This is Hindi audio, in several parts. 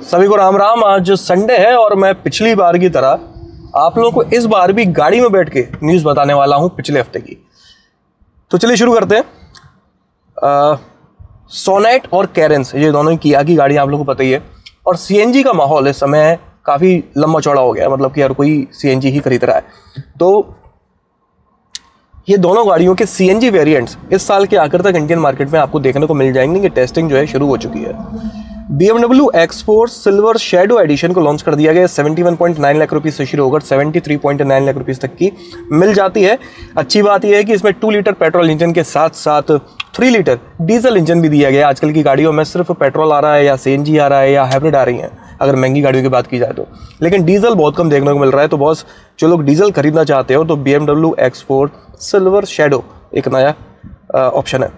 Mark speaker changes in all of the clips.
Speaker 1: सभी को राम राम। आज संडे है और मैं पिछली बार की तरह आप लोगों को इस बार भी गाड़ी में बैठ के न्यूज़ बताने वाला हूं पिछले हफ्ते की। तो चलिए शुरू करते हैं। सोनेट और कैरेंस ये दोनों ही किया की गाड़ी आप लोगों को पता ही है, और सीएनजी का माहौल इस समय काफ़ी लंबा चौड़ा हो गया है, मतलब कि हर कोई सीएनजी ही खरीद रहा है। तो ये दोनों गाड़ियों के सीएनजी वेरिएंट्स इस साल के आखिर तक इंडियन मार्केट में आपको देखने को मिल जाएंगे कि टेस्टिंग जो है शुरू हो चुकी है। BMW X4 silver shadow edition को लॉन्च कर दिया गया। 71.9 लाख रुपीस से शुरू होकर 73.9 लाख रुपीस तक की मिल जाती है। अच्छी बात यह है कि इसमें 2 लीटर पेट्रोल इंजन के साथ साथ 3 लीटर डीजल इंजन भी दिया गया। आजकल की गाड़ियों में सिर्फ पेट्रोल आ रहा है या सीएनजी आ रहा है या हाइब्रिड आ रही है, अगर महंगी गाड़ियों की बात की जाए तो, लेकिन डीजल बहुत कम देखने को मिल रहा है। तो बॉस, जो लोग डीजल खरीदना चाहते हो तो BMW X4 सिल्वर शैडो एक नया ऑप्शन है।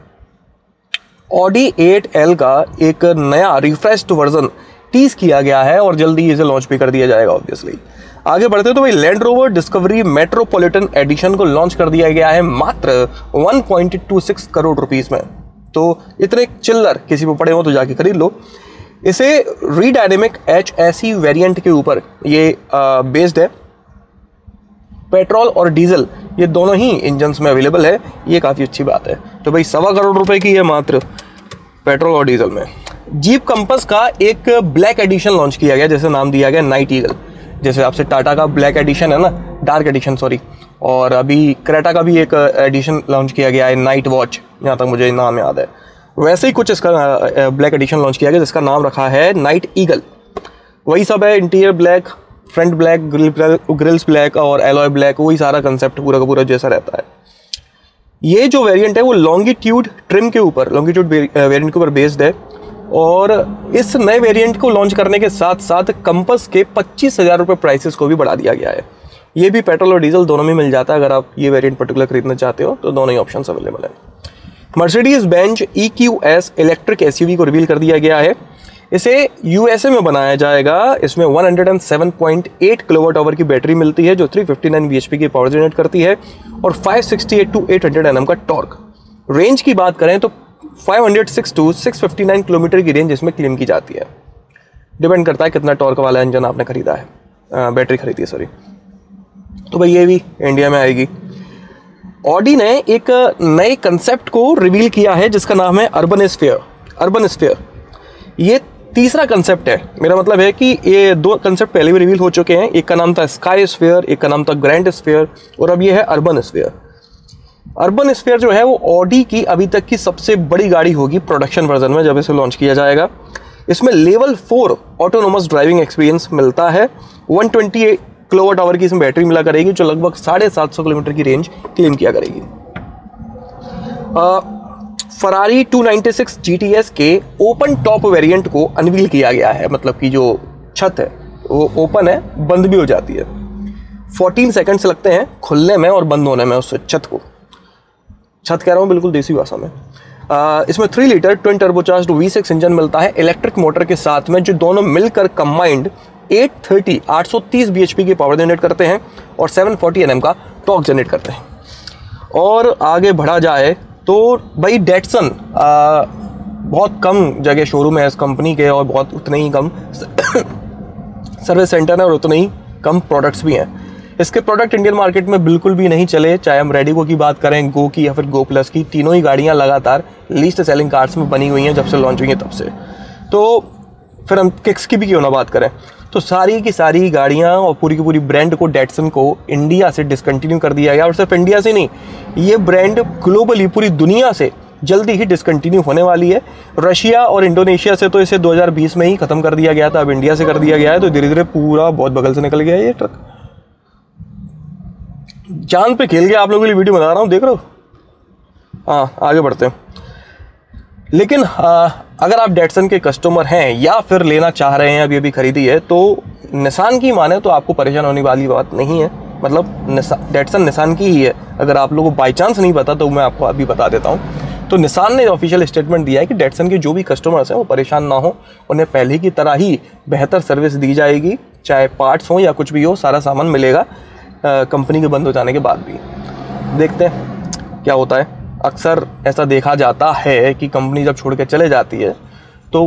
Speaker 1: Audi A8L का एक नया रिफ्रेश्ड वर्जन टीज किया गया है और जल्दी इसे लॉन्च भी कर दिया जाएगा ऑब्वियसली। आगे बढ़ते तो भाई Land Rover Discovery Metropolitan edition को लॉन्च कर दिया गया है मात्र 1.26 करोड़ रुपीस में। तो इतने चिल्लर किसी को पड़े हो तो जाके खरीद लो। इसे रीडायनेमिक HSE वेरिएंट के ऊपर ये बेस्ड है। पेट्रोल और डीजल ये दोनों ही इंजन्स में अवेलेबल है, ये काफ़ी अच्छी बात है। तो भाई 1.25 करोड़ रुपए की है मात्र पेट्रोल और डीजल में। जीप कंपस का एक ब्लैक एडिशन लॉन्च किया गया, जैसे नाम दिया गया नाइट ईगल। जैसे आपसे टाटा का ब्लैक एडिशन है ना, डार्क एडिशन सॉरी, और अभी क्रेटा का भी एक एडिशन लॉन्च किया गया है नाइट वॉच, यहाँ तक मुझे नाम याद है। वैसे ही कुछ इसका ब्लैक एडिशन लॉन्च किया गया जिसका नाम रखा है नाइट ईगल। वही सब है, interior black, front black, grilles black और एलॉय ब्लैक, वही सारा कंसेप्ट पूरा का पूरा जैसा रहता है। ये जो वेरिएंट है वो लॉन्गिट्यूड ट्रिम के ऊपर, लॉन्गिट्यूड वेरिएंट के ऊपर बेस्ड है। और इस नए वेरिएंट को लॉन्च करने के साथ साथ कंपस के 25,000 रुपये प्राइसेस को भी बढ़ा दिया गया है। ये भी पेट्रोल और डीजल दोनों में मिल जाता है। अगर आप ये वेरिएंट पर्टिकुलर खरीदना चाहते हो तो दोनों ही ऑप्शन अवेलेबल है। Mercedes Benz EQS electric SUV को रिवील कर दिया गया है। इसे USA में बनाया जाएगा। इसमें 107.8 किलोवाट आवर की बैटरी मिलती है जो 359 bhp की पावर जनरेट करती है और 568 to 800 Nm का टॉर्क। रेंज की बात करें तो 506 to 659 किलोमीटर की रेंज इसमें क्लेम की जाती है। डिपेंड करता है कितना टॉर्क वाला इंजन आपने खरीदा है, बैटरी खरीदी है सॉरी। तो भाई ये भी इंडिया में आएगी। ऑडी ने एक नए कंसेप्ट को रिवील किया है जिसका नाम है अर्बन स्फीयर। ये तीसरा कंसेप्ट है। मेरा मतलब है कि ये 2 कंसेप्ट पहले भी रिवील हो चुके हैं। एक का नाम था स्काई स्फीयर, एक का नाम था ग्रैंड स्फीयर, और अब ये है अर्बन स्फीयर। अर्बन स्फीयर जो है वो ऑडी की अभी तक की सबसे बड़ी गाड़ी होगी प्रोडक्शन वर्जन में जब इसे लॉन्च किया जाएगा। इसमें लेवल 4 ऑटोनोमस ड्राइविंग एक्सपीरियंस मिलता है। 128 किलोवाट आवर की इसमें बैटरी मिला करेगी जो लगभग 750 किलोमीटर की रेंज क्लेम किया करेगी। फरारी 296 GTS के ओपन टॉप वेरिएंट को अनवील किया गया है। मतलब कि जो छत है वो ओपन है, बंद भी हो जाती है। 14 सेकंड्स लगते हैं खुलने में और बंद होने में उस छत को। छत कह रहा हूँ बिल्कुल देसी भाषा में। इसमें 3 litre twin turbocharged V6 engine मिलता है इलेक्ट्रिक मोटर के साथ में, जो दोनों मिलकर कंबाइंड 830 bhp की पावर जनरेट करते हैं और 740 Nm का टॉर्क जनरेट करते हैं। और आगे बढ़ा जाए तो भाई डेटसन बहुत कम जगह शोरूम है इस कंपनी के और बहुत उतने ही कम सर्विस सेंटर है और उतने ही कम प्रोडक्ट्स भी हैं। इसके प्रोडक्ट इंडियन मार्केट में बिल्कुल भी नहीं चले, चाहे हम रेडिगो की बात करें, गो की या फिर गो प्लस की। तीनों ही गाड़ियां लगातार लीस्ट सेलिंग कार्ड्स में बनी हुई हैं जब से लॉन्च हुई हैं तब से। तो फिर हम किक्स की भी क्यों ना बात करें, तो सारी की सारी गाड़ियां और पूरी की पूरी ब्रांड को डेटसन को इंडिया से डिसकंटिन्यू कर दिया गया। और सिर्फ इंडिया से नहीं, ये ब्रांड ग्लोबली पूरी दुनिया से जल्दी ही डिसकंटिन्यू होने वाली है। रशिया और इंडोनेशिया से तो इसे 2020 में ही खत्म कर दिया गया था, अब इंडिया से कर दिया गया है। तो धीरे धीरे पूरा बहुत बगल से निकल गया है ये ट्रक। चांद पे खेल गया। आप लोगों के लिए वीडियो बना रहा हूँ, देख रहे हो। हाँ, आगे बढ़ते हैं। लेकिन अगर आप डेटसन के कस्टमर हैं या फिर लेना चाह रहे हैं, अभी खरीदी है, तो निसान की माने तो आपको परेशान होने वाली बात नहीं है। मतलब डेटसन निसान की ही है। अगर आप लोगों को बाई चांस नहीं पता तो मैं आपको अभी बता देता हूँ। तो निसान ने ऑफिशियल स्टेटमेंट दिया है कि डेटसन के जो भी कस्टमर्स हैं वो परेशान ना हो, उन्हें पहले की तरह ही बेहतर सर्विस दी जाएगी। चाहे पार्ट्स हो या कुछ भी हो, सारा सामान मिलेगा कंपनी के बंद हो जाने के बाद भी। देखते हैं क्या होता है। अक्सर ऐसा देखा जाता है कि कंपनी जब छोड़ के चले जाती है तो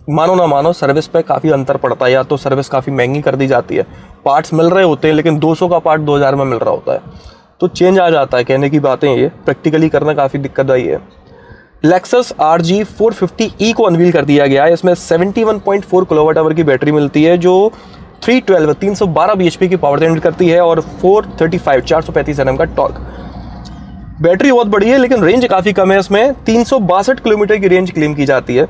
Speaker 1: मानो ना मानो सर्विस पे काफ़ी अंतर पड़ता है, या तो सर्विस काफ़ी महंगी कर दी जाती है, पार्ट्स मिल रहे होते हैं लेकिन 200 का पार्ट 2000 में मिल रहा होता है, तो चेंज आ जाता है। कहने की बातें ये प्रैक्टिकली करना काफ़ी दिक्कत आई है। लेक्सस RG 450E को अनवील कर दिया गया है। इसमें 71.4 किलोवाट आवर की बैटरी मिलती है जो 312 bhp की पावर जनरेट करती है और 435 Nm का टॉर्क। बैटरी बहुत बड़ी है लेकिन रेंज काफ़ी कम है। इसमें 362 किलोमीटर की रेंज क्लेम की जाती है।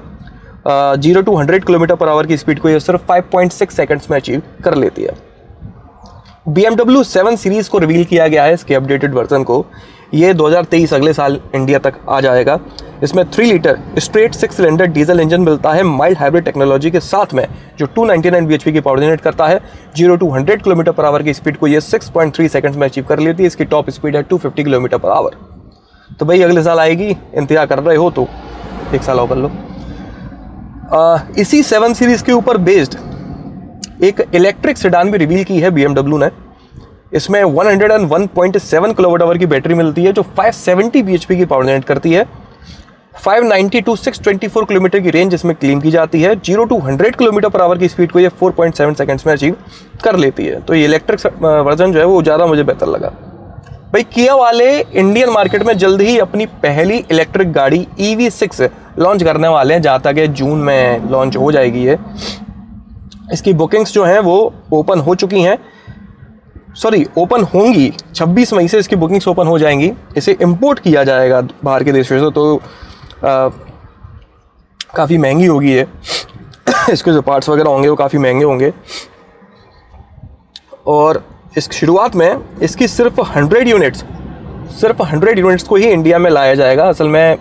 Speaker 1: 0 to 100 किलोमीटर पर आवर की स्पीड को ये सिर्फ 5.6 सेकंड्स में अचीव कर लेती है। BMW 7 सीरीज़ को रिवील किया गया है, इसके अपडेटेड वर्जन को। ये 2023 अगले साल इंडिया तक आ जाएगा। इसमें 3 litre straight 6 cylinder diesel engine मिलता है माइल्ड हाइब्रिड टेक्नोलॉजी के साथ में, जो 299 bhp की पावर जनरेट करता है। 0 to 100 किलोमीटर पर आवर की स्पीड को ये 6.3 सेकंड्स में अचीव कर लेती है। इसकी टॉप स्पीड है 250 किलोमीटर पर आवर। तो भाई अगले साल आएगी, इंतजार कर रहे हो तो 1 साल और कर लो। इसी 7 सीरीज़ के ऊपर बेस्ड एक इलेक्ट्रिक सेडान भी रिवील की है BMW ने। इसमें 101.7 किलोवाट आवर की बैटरी मिलती है जो 570 bhp की पावर जनरेट करती है। 590 to 624 किलोमीटर की रेंज इसमें क्लेम की जाती है। 0 to 100 किलोमीटर पर आवर की स्पीड को ये 4.7 सेकंड्स में अचीव कर लेती है। तो ये इलेक्ट्रिक वर्जन जो है वो ज़्यादा मुझे बेहतर लगा। भाई किया वाले इंडियन मार्केट में जल्द ही अपनी पहली इलेक्ट्रिक गाड़ी EV6 लॉन्च करने वाले हैं, जहाँ तक जून में लॉन्च हो जाएगी ये। इसकी बुकिंग्स जो हैं वो ओपन हो चुकी हैं, ओपन होंगी। 26 मई से इसकी बुकिंग्स ओपन हो जाएंगी। इसे इंपोर्ट किया जाएगा बाहर के देशों से, तो काफ़ी महंगी होगी ये। इसके जो पार्ट्स वगैरह होंगे वो काफ़ी महंगे होंगे। और इस शुरुआत में इसकी सिर्फ 100 यूनिट्स को ही इंडिया में लाया जाएगा। असल में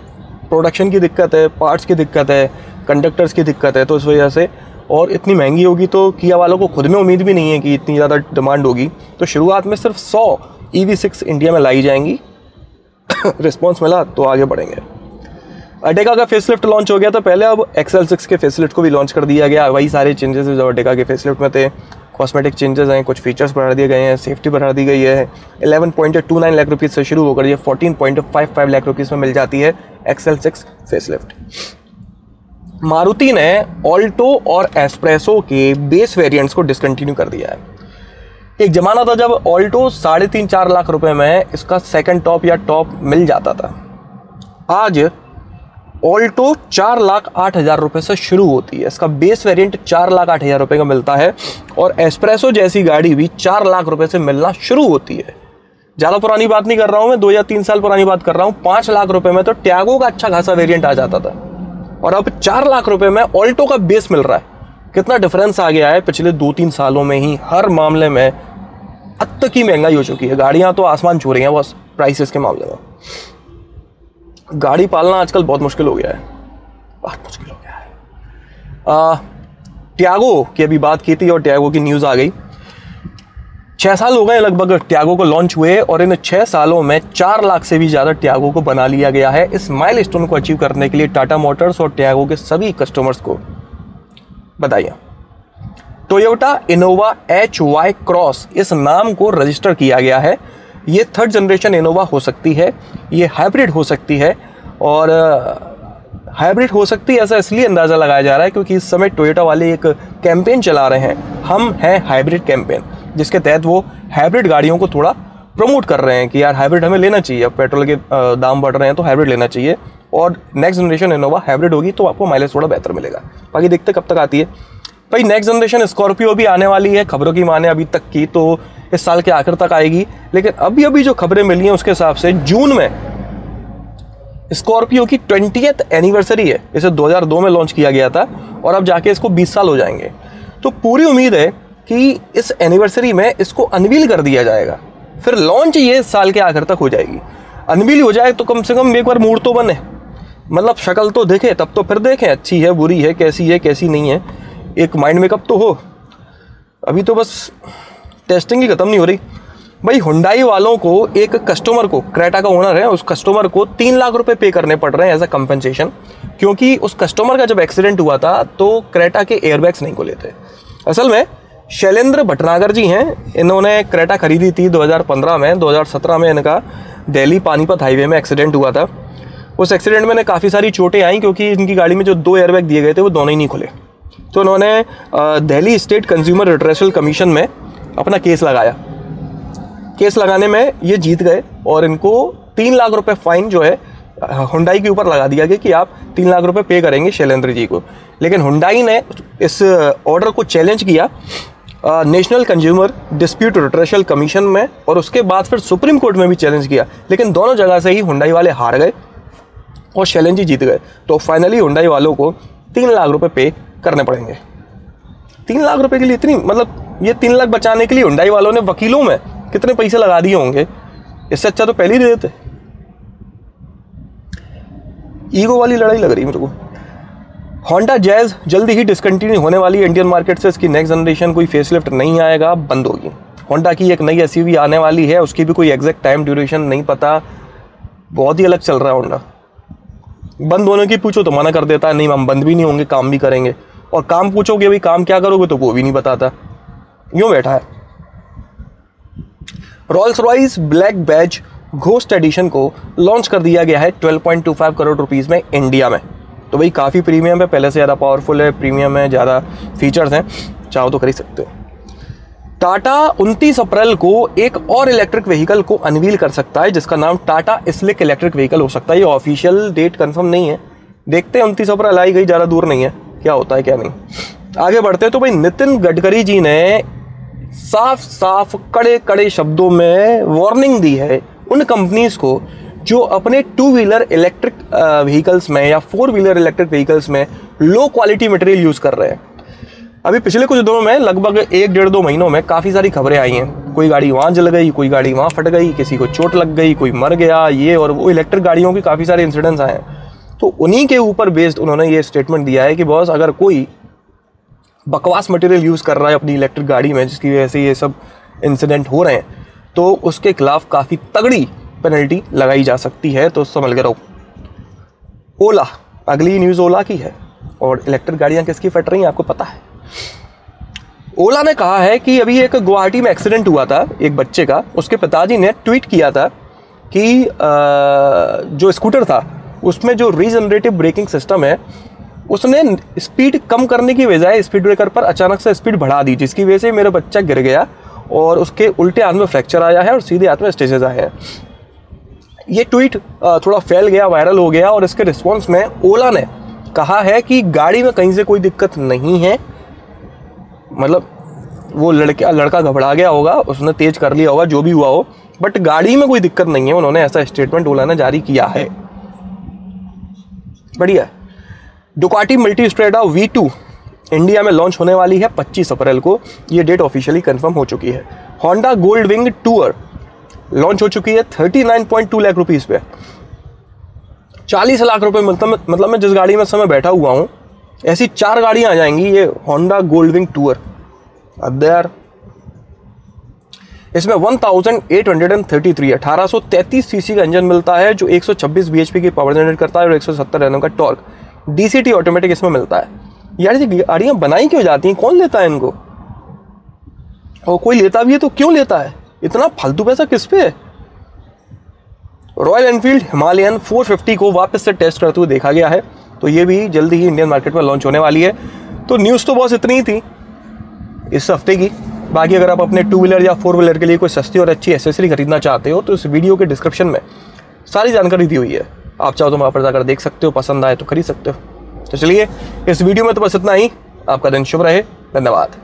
Speaker 1: प्रोडक्शन की दिक्कत है, पार्ट्स की दिक्कत है, कंडक्टर्स की दिक्कत है, तो इस वजह से। और इतनी महंगी होगी तो किया वालों को खुद में उम्मीद भी नहीं है कि इतनी ज़्यादा डिमांड होगी। तो शुरुआत में सिर्फ 100 EV6 इंडिया में लाई जाएंगी। रिस्पॉन्स मिला तो आगे बढ़ेंगे। अर्टिगा का फेसलिफ्ट लॉन्च हो गया था पहले, अब XL6 के फेसलिफ्ट को भी लॉन्च कर दिया गया। वही सारे चेंजेस जो अर्टिगा के फेसलिफ्ट में थे। कॉस्मेटिक चेंजेस हैं, कुछ फीचर्स बढ़ा दिए गए हैं, सेफ्टी बढ़ा दी गई है। 11.29 लाख रुपीज़ से शुरू होकर ये 14.55 लाख रुपीज़ में मिल जाती है XL6 फेसलिफ्ट। मारुति ने ऑल्टो और एस्प्रेसो के बेस वेरिएंट्स को डिसकंटिन्यू कर दिया है। एक ज़माना था जब ऑल्टो 3.5-4 लाख रुपए में इसका सेकंड टॉप या टॉप मिल जाता था। आज ऑल्टो 4,08,000 रुपये से शुरू होती है। इसका बेस वेरिएंट 4,08,000 रुपये का मिलता है और एस्प्रेसो जैसी गाड़ी भी 4 लाख रुपये से मिलना शुरू होती है। ज़्यादा पुरानी बात नहीं कर रहा हूँ मैं, 2 या 3 साल पुरानी बात कर रहा हूँ। 5 लाख रुपये में तो टैगो का अच्छा खासा वेरिएंट आ जाता था और अब 4 लाख रुपये में ऑल्टो का बेस मिल रहा है। कितना डिफरेंस आ गया है पिछले 2-3 सालों में ही। हर मामले में अब तक ही महंगाई हो चुकी है। गाड़ियाँ तो आसमान छू रही हैं बस प्राइसेस के मामले में। गाड़ी पालना आजकल बहुत मुश्किल हो गया है, बहुत मुश्किल हो गया है। टैगो की अभी बात की थी और टैगो की न्यूज़ आ गई। 6 साल हो गए लगभग टैगो को लॉन्च हुए और इन 6 सालों में 4 लाख से भी ज़्यादा टैगो को बना लिया गया है। इस माइलस्टोन को अचीव करने के लिए टाटा मोटर्स और टैगो के सभी कस्टमर्स को बधाई। टोयोटा इनोवा HY क्रॉस इस नाम को रजिस्टर किया गया है। ये 3rd जनरेशन इनोवा हो सकती है, ये हाइब्रिड हो सकती है। और हाइब्रिड हो सकती है ऐसा इसलिए अंदाज़ा लगाया जा रहा है क्योंकि इस समय टोयोटा वाले एक कैंपेन चला रहे हैं, हम हैं हाइब्रिड कैंपेन, जिसके तहत वो हाइब्रिड गाड़ियों को थोड़ा प्रमोट कर रहे हैं कि यार हाइब्रिड हमें लेना चाहिए। अब पेट्रोल के दाम बढ़ रहे हैं तो हाइब्रिड लेना चाहिए और नेक्स्ट जनरेशन इनोवा हाइब्रिड होगी तो आपको माइलेज थोड़ा बेहतर मिलेगा। बाकी देखते कब तक आती है। भाई नेक्स्ट जनरेशन स्कॉर्पियो भी आने वाली है, खबरों की माने अभी तक की तो इस साल के आखिर तक आएगी। लेकिन अभी जो खबरें मिली हैं उसके हिसाब से जून में स्कॉर्पियो की 20th एनिवर्सरी है। इसे 2002 में लॉन्च किया गया था और अब जाके इसको 20 साल हो जाएंगे। तो पूरी उम्मीद है कि इस एनिवर्सरी में इसको अनवील कर दिया जाएगा, फिर लॉन्च ये इस साल के आखिर तक हो जाएगी। अनवील हो जाए तो कम से कम एक बार मूड तो बने, मतलब शक्ल तो देखे, तब तो फिर देखें अच्छी है बुरी है कैसी नहीं है, एक माइंड मेकअप तो हो। अभी तो बस टेस्टिंग ही ख़त्म नहीं हो रही। भाई हुंडई वालों को एक कस्टमर को, क्रेटा का ओनर है, उस कस्टमर को 3 लाख रुपए पे करने पड़ रहे हैं एज अ कंपनसेशन, क्योंकि उस कस्टमर का जब एक्सीडेंट हुआ था तो क्रेटा के एयरबैग्स नहीं खुले थे। असल में शैलेंद्र भटनागर जी हैं, इन्होंने क्रेटा खरीदी थी 2015 में। 2017 में इनका दिल्ली पानीपत हाईवे में एक्सीडेंट हुआ था। उस एक्सीडेंट में काफ़ी सारी चोटें आई क्योंकि इनकी गाड़ी में जो 2 एयरबैग दिए गए थे वो दोनों ही नहीं खुले। तो उन्होंने Delhi state consumer redressal commission में अपना केस लगाया। केस लगाने में ये जीत गए और इनको 3 लाख रुपए फाइन जो है हुंडई के ऊपर लगा दिया गया कि आप 3 लाख रुपए पे करेंगे शैलेंद्र जी को। लेकिन हुंडई ने इस ऑर्डर को चैलेंज किया national consumer dispute redressal commission में, और उसके बाद फिर सुप्रीम कोर्ट में भी चैलेंज किया, लेकिन दोनों जगह से ही हुंडई वाले हार गए और शैलेंद्र जी जीत गए। तो फाइनली हुंडई वालों को 3 लाख रुपए पे करने पड़ेंगे। 3 लाख रुपए के लिए इतनी, मतलब ये 3 लाख बचाने के लिए हुंडई वालों ने वकीलों में कितने पैसे लगा दिए होंगे, इससे अच्छा तो पहले ही दे देते। ईगो वाली लड़ाई लग रही है मेरे को। होंडा जैज जल्दी ही डिसकंटिन्यू होने वाली है इंडियन मार्केट से। इसकी नेक्स्ट जनरेशन कोई फेसलिफ्ट नहीं आएगा, बंद होगी। होंडा की एक नई एसयूवी आने वाली है, उसकी भी कोई एग्जैक्ट टाइम ड्यूरेशन नहीं पता, बहुत ही अलग चल रहा है होंडा। बंद होने की पूछो तो मना कर देता है, नहीं हम बंद भी नहीं होंगे, काम भी करेंगे। और काम पूछोगे भाई काम क्या करोगे तो वो भी नहीं बताता, यूं बैठा है। Rolls Royce black badge ghost edition को लॉन्च कर दिया गया है 12.25 करोड़ रुपीस में इंडिया में। तो भाई काफ़ी प्रीमियम है, पहले से ज़्यादा पावरफुल है, प्रीमियम है, ज़्यादा फीचर्स हैं, चाहो तो खरीद सकते हो। टाटा 29 अप्रैल को एक और इलेक्ट्रिक व्हीकल को अनवील कर सकता है जिसका नाम टाटा स्लिक इलेक्ट्रिक व्हीकल हो सकता है। ये ऑफिशियल डेट कंफर्म नहीं है, देखते हैं। 29 अप्रैल आई गई, ज़्यादा दूर नहीं है, क्या होता है क्या नहीं। आगे बढ़ते हैं तो भाई नितिन गडकरी जी ने साफ साफ कड़े कड़े शब्दों में वार्निंग दी है उन कंपनीज को जो अपने 2 व्हीलर इलेक्ट्रिक व्हीकल्स में या 4 व्हीलर इलेक्ट्रिक व्हीकल्स में लो क्वालिटी मटेरियल यूज़ कर रहे हैं। अभी पिछले कुछ दिनों में लगभग 1-1.5-2 महीनों में काफ़ी सारी खबरें आई हैं, कोई गाड़ी वहाँ जल गई, कोई गाड़ी वहाँ फट गई, किसी को चोट लग गई, कोई मर गया, ये और वो इलेक्ट्रिक गाड़ियों के काफ़ी सारे इंसिडेंट्स आए हैं। तो उन्हीं के ऊपर बेस्ड उन्होंने ये स्टेटमेंट दिया है कि बॉस अगर कोई बकवास मटेरियल यूज़ कर रहा है अपनी इलेक्ट्रिक गाड़ी में जिसकी वजह से ये सब इंसिडेंट हो रहे हैं तो उसके खिलाफ काफ़ी तगड़ी पेनल्टी लगाई जा सकती है। तो समझ के रहो। ओला, अगली न्यूज़ ओला की है और इलेक्ट्रिक गाड़ियाँ किसकी फट रही हैं आपको पता है। ओला ने कहा है कि अभी एक गुवाहाटी में एक्सीडेंट हुआ था एक बच्चे का, उसके पिताजी ने ट्वीट किया था कि जो स्कूटर था उसमें जो रीजनरेटिव ब्रेकिंग सिस्टम है उसने स्पीड कम करने की बजाय स्पीड ब्रेकर पर अचानक से स्पीड बढ़ा दी, जिसकी वजह से मेरा बच्चा गिर गया और उसके उल्टे हाथ में फ्रैक्चर आया है और सीधे हाथ में स्टिचेस आए हैं। ये ट्वीट थोड़ा फैल गया, वायरल हो गया और इसके रिस्पॉन्स में ओला ने कहा है कि गाड़ी में कहीं से कोई दिक्कत नहीं है, मतलब वो लड़का घबरा गया होगा, उसने तेज कर लिया होगा, जो भी हुआ हो, बट गाड़ी में कोई दिक्कत नहीं है। उन्होंने ऐसा स्टेटमेंट ओला ने जारी किया है। बढ़िया। डुकाटी मल्टी स्ट्रेडा V2 इंडिया में लॉन्च होने वाली है 25 अप्रैल को, ये डेट ऑफिशियली कंफर्म हो चुकी है। Honda gold wing tour launch हो चुकी है 39.2 लाख रुपीस पे, 40 लाख रुपए। मतलब मैं जिस गाड़ी में इस समय बैठा हुआ हूँ ऐसी 4 गाड़ियाँ आ जाएंगी ये होंडा गोल्ड विंग टूर। अब यार इसमें 1833 सीसी का इंजन मिलता है जो 126 bhp की पावर जनरेट करता है और 170 Nm का टॉर्क। DCT ऑटोमेटिक इसमें मिलता है। यार ये गाड़ियाँ बनाई क्यों जाती हैं, कौन लेता है इनको, और कोई लेता भी है तो क्यों लेता है, इतना फालतू पैसा किस पे है। रॉयल एनफील्ड हिमालयन 450 को वापस से टेस्ट करते हुए देखा गया है, तो ये भी जल्दी ही इंडियन मार्केट में लॉन्च होने वाली है। तो न्यूज़ तो बस इतनी ही थी इस हफ्ते की। बाकी अगर आप अपने 2 व्हीलर या 4 व्हीलर के लिए कोई सस्ती और अच्छी एसेसरी खरीदना चाहते हो तो इस वीडियो के डिस्क्रिप्शन में सारी जानकारी दी हुई है, आप चाहो तो वहाँ पर जाकर देख सकते हो, पसंद आए तो खरीद सकते हो। तो चलिए इस वीडियो में तो बस इतना ही। आपका दिन शुभ रहे, धन्यवाद।